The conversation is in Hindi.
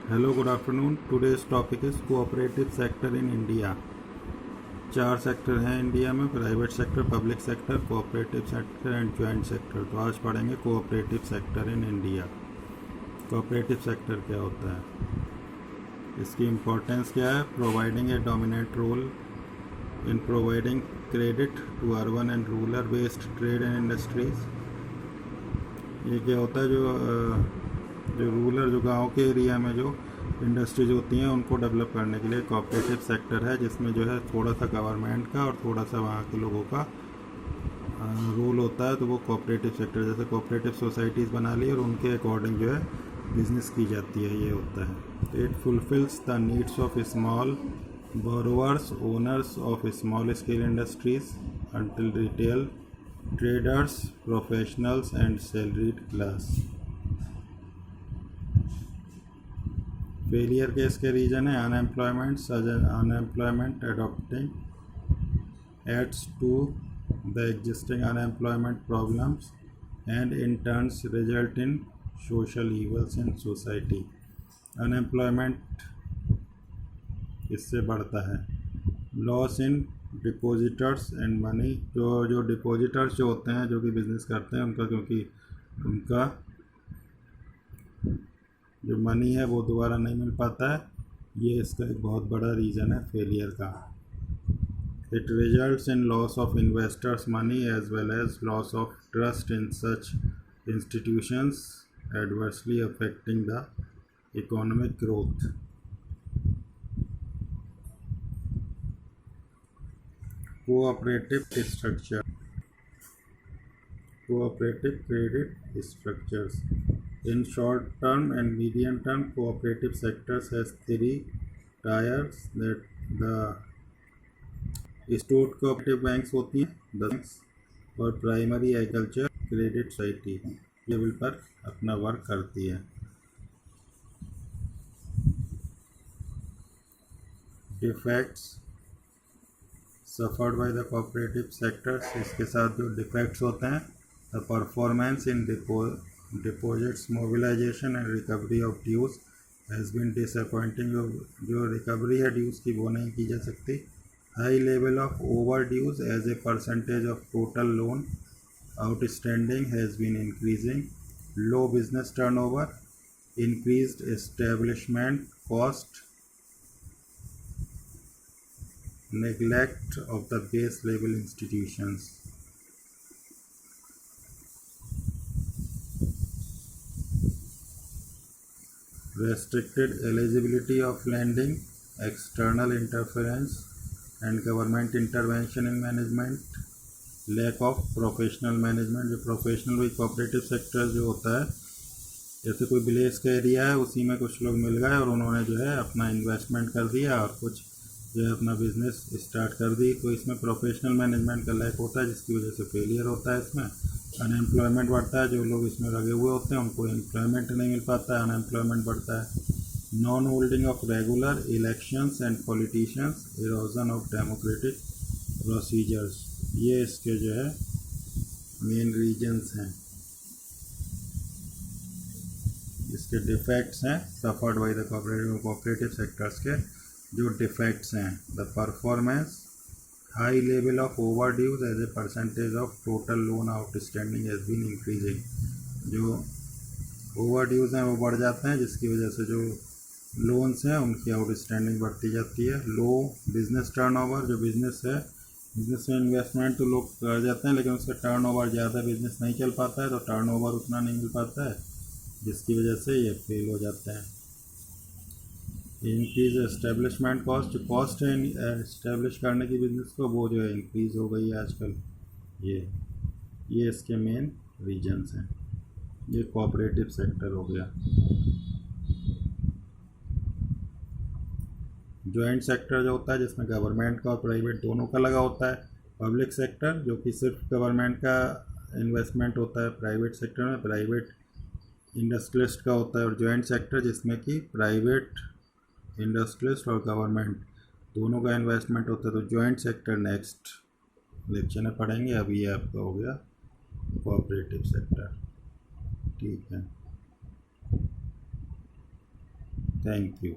Hello, good afternoon. Today's topic is cooperative sector in India. चार सेक्टर हैं इंडिया में: private sector, public sector, cooperative sector and joint sector. तो आज पढ़ेंगे cooperative sector in India. Cooperative sector क्या होता है, इसकी इम्पोर्टेंस क्या है? Providing a dominant role in providing credit to urban and rural based trade and industries. ये क्या होता है? जो रूरल, जो गांव के एरिया में जो इंडस्ट्रीज होती हैं उनको डेवलप करने के लिए कोऑपरेटिव सेक्टर है, जिसमें जो है थोड़ा सा गवर्नमेंट का और थोड़ा सा वहाँ के लोगों का रोल होता है। तो वो कोऑपरेटिव सेक्टर, जैसे कोऑपरेटिव सोसाइटीज़ बना ली और उनके अकॉर्डिंग जो है बिजनेस की जाती है, ये होता है। It fulfils the needs of small borrowers, owners of small scale industries until retail traders, professionals and salaried class. Failure के इसके रीजन है unemployment, such unemployment adopting aids to the existing unemployment problems and in turns result in social evils in society. Unemployment इससे बढ़ता है। Loss in depositors and money, जो डिपॉजिटर्स जो होते हैं, जो कि बिजनेस करते हैं उनका, क्योंकि उनका जो मनी है वो दोबारा नहीं मिल पाता है, ये इसका एक बहुत बड़ा रीज़न है फेलियर का। It results in loss of investors money as well as loss of trust in such institutions, adversely affecting the economic growth. Cooperative structure, cooperative credit structures. In short term and medium term, cooperative sectors has three tiers, that the state cooperative banks होती हैं, the banks, और primary agriculture credit society level पर अपना वर्क करती है। Defects suffered by the cooperative sectors, इसके साथ जो डिफेक्ट्स होते हैं: the performance in deposits mobilisation and recovery of dues has been disappointing, जो रिकवरी है ड्यूज की वो नहीं की जा सकती। High level of overdues as a percentage of total loan outstanding has been increasing. Low business turnover, increased establishment cost, neglect of the base level institutions. Restricted eligibility of lending, external interference and government intervention in management, lack of professional management। जो प्रोफेशनल भी कोऑपरेटिव सेक्टर जो होता है, जैसे कोई विलेज का एरिया है, उसी में कुछ लोग मिल गए और उन्होंने जो है अपना इन्वेस्टमेंट कर दिया और कुछ जो है अपना बिजनेस स्टार्ट कर दी, तो इसमें प्रोफेशनल मैनेजमेंट का लैक होता है, जिसकी वजह से फेलियर होता है। इसमें अनएम्प्लॉयमेंट बढ़ता है, जो लोग इसमें लगे हुए होते हैं उनको एम्प्लॉयमेंट नहीं मिल पाता है, अनएम्प्लॉयमेंट बढ़ता है। Non holding of regular elections and politicians, erosion of democratic procedures, ये इसके जो है मेन रीजन्स हैं। इसके डिफेक्ट्स हैं suffered by the cooperative sectors के जो डिफेक्ट्स हैं: the performance, high level of overdues as a percentage of total loan outstanding has been increasing, जो ओवर ड्यूज हैं वो बढ़ जाते हैं, जिसकी वजह से जो लोन्स हैं उनकी आउटस्टैंडिंग बढ़ती जाती है। लो बिजनेस टर्नओवर, जो बिजनेस है, बिजनेस में इन्वेस्टमेंट तो लोग कर जाते हैं लेकिन उसका टर्नओवर ज़्यादा, बिजनेस नहीं चल पाता है तो टर्नओवर उतना नहीं मिल पाता है, जिसकी वजह से ये फेल हो जाता है। इंक्रीज एस्टेब्लिशमेंट कॉस्ट, जो कॉस्ट है एस्टेब्लिश करने की बिजनेस को, वो जो है इंक्रीज़ हो गई है आजकल। ये इसके मेन रीजन्स हैं। ये कोऑपरेटिव सेक्टर हो गया। जॉइंट सेक्टर जो होता है, जिसमें गवर्नमेंट का और प्राइवेट दोनों का लगा होता है। पब्लिक सेक्टर, जो कि सिर्फ गवर्नमेंट का इन्वेस्टमेंट होता है। प्राइवेट सेक्टर में प्राइवेट इंडस्ट्रियलिस्ट का होता है। और जॉइंट सेक्टर, जिसमें कि प्राइवेट इंडस्ट्रियलिस्ट और गवर्नमेंट दोनों का इन्वेस्टमेंट होता है। तो जॉइंट सेक्टर नेक्स्ट लेक्चर में पढ़ेंगे। अभी ये आपका हो गया कोऑपरेटिव सेक्टर। ठीक है। Thank you.